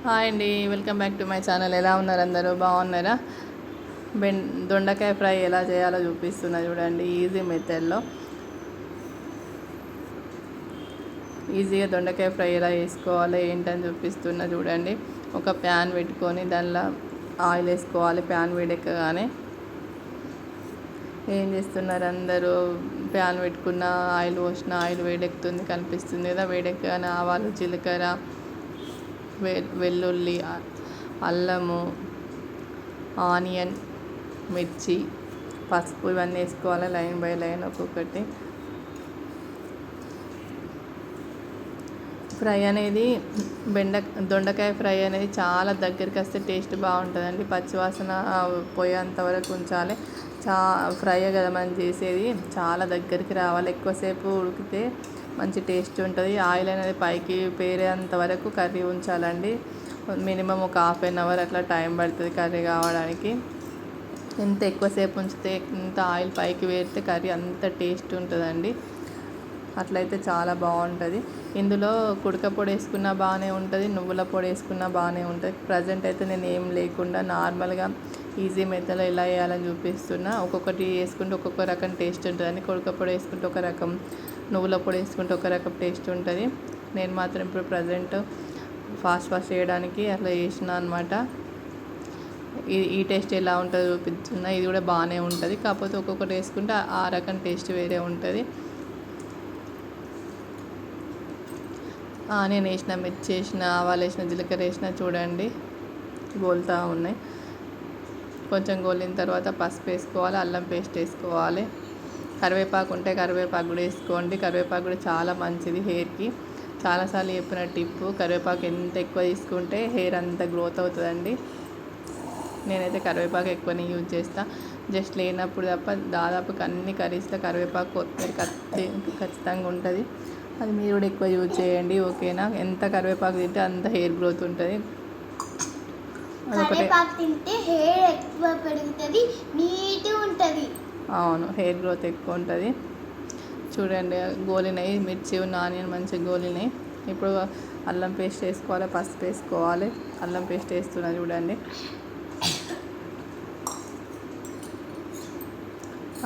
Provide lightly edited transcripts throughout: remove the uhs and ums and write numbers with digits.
Hi అండి, welcome back to my channel. ఎలా ఉన్నారు అందరూ? బాగున్నారా? దొండకాయ ఫ్రై ఎలా చేయాలో చూపిస్తున్నా చూడండి. ఈజీ మెథడ్లో ఈజీగా దొండకాయ ఫ్రై ఎలా చేసుకోవాలో ఏంటని చూపిస్తున్నా చూడండి. ఒక ప్యాన్ పెట్టుకొని దానిలో ఆయిల్ వేసుకోవాలి. ప్యాన్ వేడెక్కగానే ఏం చేస్తున్నారు అందరూ? ప్యాన్ పెట్టుకున్న ఆయిల్ పోసిన ఆయిల్ వేడెక్కుతుంది కనిపిస్తుంది కదా. వేడెక్కగానే ఆవాలు, జీలకర్ర, వెల్లుల్లి, అల్లము, ఆనియన్, మిర్చి, పసుపు ఇవన్నీ వేసుకోవాలి లైన్ బై లైన్ ఒక్కొక్కటి. ఫ్రై అనేది దొండకాయ ఫ్రై అనేది చాలా దగ్గరికి వస్తే టేస్ట్ బాగుంటుందండి. పచ్చివాసన పోయేంత వరకు ఉంచాలి. ఫ్రై కదా మనం చేసేది, చాలా దగ్గరికి రావాలి. ఎక్కువసేపు ఉడికితే మంచి టేస్ట్ ఉంటుంది. ఆయిల్ అనేది పైకి పేరేంత వరకు కర్రీ ఉంచాలండి. మినిమం ఒక ½ అవర్ అట్లా టైం పడుతుంది కర్రీ కావడానికి. ఎంత ఎక్కువసేపు ఉంచితే ఎంత ఆయిల్ పైకి వేరితే కర్రీ అంత టేస్ట్ ఉంటుందండి. అట్లయితే చాలా బాగుంటుంది. ఇందులో కుడక పొడి వేసుకున్నా బాగానే ఉంటుంది, నువ్వుల పొడి వేసుకున్నా బాగానే ఉంటుంది. ప్రజెంట్ అయితే నేను ఏం లేకుండా నార్మల్గా ఈజీ మెథడ్లో ఎలా వేయాలని చూపిస్తున్నా. ఒక్కొక్కటి వేసుకుంటే ఒక్కొక్క రకం టేస్ట్ ఉంటుందండి. కుడక పొడి వేసుకుంటే ఒక రకం, నువ్వుల పొడి వేసుకుంటే ఒక రకం టేస్ట్ ఉంటుంది. నేను మాత్రం ఇప్పుడు ప్రజెంట్ ఫాస్ట్ చేయడానికి అట్లా చేసిన అనమాట. ఈ టేస్ట్ ఎలా ఉంటుందో చూపిస్తున్నా. ఇది కూడా బాగానే ఉంటుంది, కాకపోతే ఒక్కొక్కటి వేసుకుంటే ఆ రకం టేస్ట్ వేరే ఉంటుంది. నేను వేసిన మిర్చి వేసిన, ఆవాలు వేసిన, జీలకర్ర వేసిన చూడండి గోలుతూ ఉన్నాయి. కొంచెం గోలిన తర్వాత పసుపు వేసుకోవాలి, అల్లం పేస్ట్ వేసుకోవాలి. కరివేపాకు ఉంటే కరివేపాకు కూడా వేసుకోండి. కరివేపాకు కూడా చాలా మంచిది హెయిర్కి. చాలాసార్లు చెప్పిన టిప్పు, కరివేపాకు ఎంత ఎక్కువ తీసుకుంటే హెయిర్ అంత గ్రోత్ అవుతుందండి. నేనైతే కరివేపాకు ఎక్కువనే యూజ్ చేస్తాను. జస్ట్ లేనప్పుడు తప్ప దాదాపు అన్ని కర్రీస్లో కరివేపాకు కొత్తిమీర ఖచ్చితంగా ఉంటుంది. అది మీరు కూడా ఎక్కువ యూజ్ చేయండి, ఓకేనా? ఎంత కరివేపాకు తింటే అంత హెయిర్ గ్రోత్ ఉంటుంది. కరివేపాకు తింటే హెయిర్ ఎక్కువ పెరుగుతుంది, నీట్గా ఉంటుంది. అవును, హెయిర్ గ్రోత్ ఎక్కువ ఉంటుంది. చూడండి గోలినాయి మిర్చి, ఆనియన్ మంచిగా గోలినాయి. ఇప్పుడు అల్లం పేస్ట్ వేసుకోవాలి, పసుపు వేసుకోవాలి. అల్లం పేస్ట్ వేస్తున్నా చూడండి.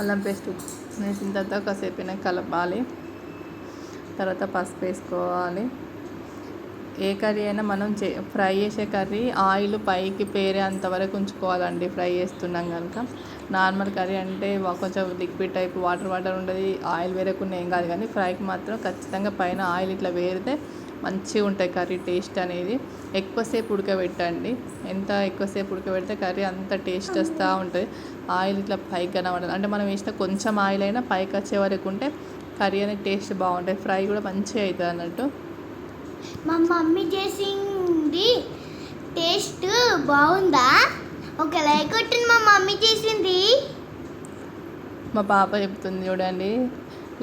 అల్లం పేస్ట్ వేసిన తర్వాత కాసేపు కలపాలి. తర్వాత పసుపు వేసుకోవాలి. ఏ కర్రీ అయినా మనం ఫ్రై చేసే కర్రీ ఆయిల్ పైకి పేరే అంతవరకు ఉంచుకోవాలండి ఫ్రై చేస్తున్నాం కనుక. నార్మల్ కర్రీ అంటే కొంచెం లిక్విడ్ టైప్ వాటర్ ఉంటుంది, ఆయిల్ వేరేకున్న ఏం కాదు. కానీ ఫ్రైకి మాత్రం ఖచ్చితంగా పైన ఆయిల్ ఇట్లా వేరితే మంచిగా ఉంటాయి కర్రీ టేస్ట్ అనేది. ఎక్కువసేపు ఉడకబెట్టండి. ఎంత ఎక్కువసేపు ఉడకబెడితే కర్రీ అంత టేస్ట్ వస్తూ ఉంటుంది. ఆయిల్ ఇట్లా పైకి కనబడాలి అంటే మనం వేసిన కొంచెం ఆయిల్ అయినా పైకి వచ్చే వరకు ఉంటే కర్రీ అనేది టేస్ట్ బాగుంటుంది. ఫ్రై కూడా మంచిగా అవుతుంది అన్నట్టు. మా మమ్మీ చేసింది టేస్ట్ బాగుందా? ఒక లైక్ కొట్టండి. మా మమ్మీ చేసింది. మా పాప చెప్తుంది చూడండి.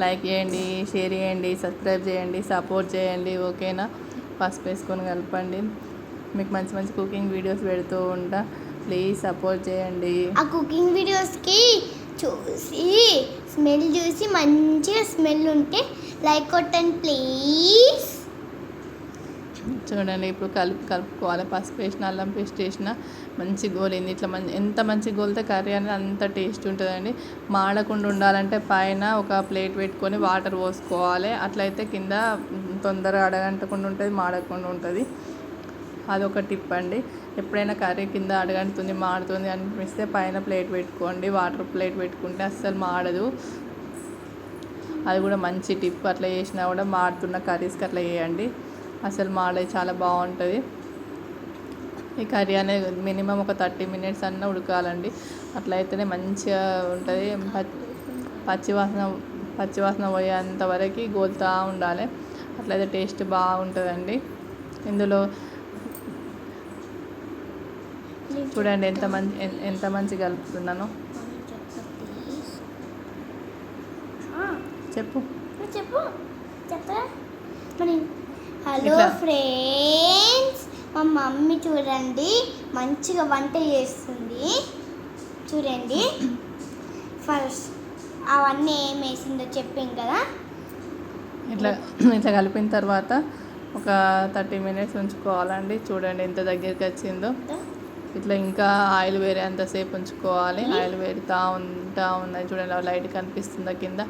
లైక్ చేయండి, షేర్ చేయండి, సబ్స్క్రైబ్ చేయండి, సపోర్ట్ చేయండి, ఓకేనా? పసుపు వేసుకొని కలపండి. మీకు మంచి మంచి కుకింగ్ వీడియోస్ పెడుతూ ఉంటా, ప్లీజ్ సపోర్ట్ చేయండి. ఆ కుకింగ్ వీడియోస్కి చూసి స్మెల్ చూసి మంచిగా స్మెల్ ఉంటే లైక్ కొట్టండి ప్లీజ్. చూడండి ఇప్పుడు కలుపుకోవాలి. పసుపు వేసిన, అల్లం పేస్ట్ వేసిన, మంచి గోలింది. ఇట్లా ఎంత మంచి గోలితే కర్రీ అనేది అంత టేస్ట్ ఉంటుందండి. మాడకుండా ఉండాలంటే పైన ఒక ప్లేట్ పెట్టుకొని వాటర్ పోసుకోవాలి. అట్లయితే కింద తొందరగా అడగంటకుండా ఉంటుంది, మాడకుండా ఉంటుంది. అదొక టిప్ అండి. ఎప్పుడైనా కర్రీ కింద అడగంటుంది, మాడుతుంది అనిపిస్తే పైన ప్లేట్ పెట్టుకోండి. వాటర్ ప్లేట్ పెట్టుకుంటే అస్సలు మాడదు. అది కూడా మంచి టిప్. అట్లా చేసినా కూడా మాడుతున్న కర్రీస్కి అట్లా చేయండి, అసలు మాడే చాలా బాగుంటుంది. ఈ కర్రీ అనేది మినిమం ఒక 30 minutes అన్న ఉడకాలండి. అట్లయితేనే మంచిగా ఉంటుంది. పచ్చివాసన పోయేంత వరకు గోలుతూ ఉండాలి. అట్లయితే టేస్ట్ బాగుంటుందండి. ఇందులో చూడండి ఎంత మంచి కలుపుతున్నాను. చెప్పు చెప్పరా. హలో ఫ్రెండ్స్, మా మమ్మీ చూడండి మంచిగా వంట చేస్తుంది. చూడండి ఫస్ట్ అవన్నీ ఏం వేసిందో చెప్పింది కదా. ఇట్లా కలిపిన తర్వాత ఒక 30 మినిట్స్ ఉంచుకోవాలండి. చూడండి ఎంత దగ్గరికి వచ్చిందో. ఇట్లా ఇంకా ఆయిల్ వేరేంతసేపు ఉంచుకోవాలి. ఆయిల్ వేరుతా ఉన్నది చూడండి, లైట్ కనిపిస్తుందా కింద,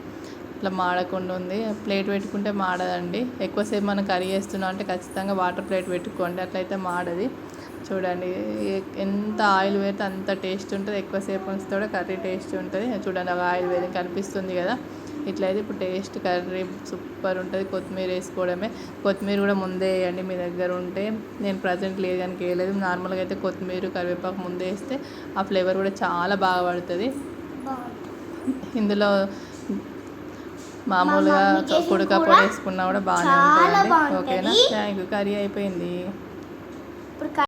ఇట్లా మాడకుండా ఉంది. ప్లేట్ పెట్టుకుంటే మాడదండి. ఎక్కువసేపు మనం కర్రీ చేస్తున్నాం అంటే ఖచ్చితంగా వాటర్ ప్లేట్ పెట్టుకోండి, అట్లయితే మాడది. చూడండి ఎంత ఆయిల్ వేస్తే అంత టేస్ట్ ఉంటుంది. ఎక్కువసేపు ఉంచితే కూడా కర్రీ టేస్ట్ ఉంటుంది. చూడండి ఒక ఆయిల్ వేరే కనిపిస్తుంది కదా, ఇట్లయితే ఇప్పుడు టేస్ట్ కర్రీ సూపర్ ఉంటుంది. కొత్తిమీర వేసుకోవడమే. కొత్తిమీర కూడా ముందే వేయండి మీ దగ్గర ఉంటే. నేను ప్రజెంట్ లేదు కనుక వేయలేదు. నార్మల్గా అయితే కొత్తిమీర కరివేపాకు ముందే వేస్తే ఆ ఫ్లేవర్ కూడా చాలా బాగా పడుతుంది. ఇందులో మామూలుగా కుడక పొడి వేసుకున్నా కూడా బాగానే ఉంటుందండి. ఓకేనా, థ్యాంక్ యూ. కర్రీ అయిపోయింది. ఇప్పుడు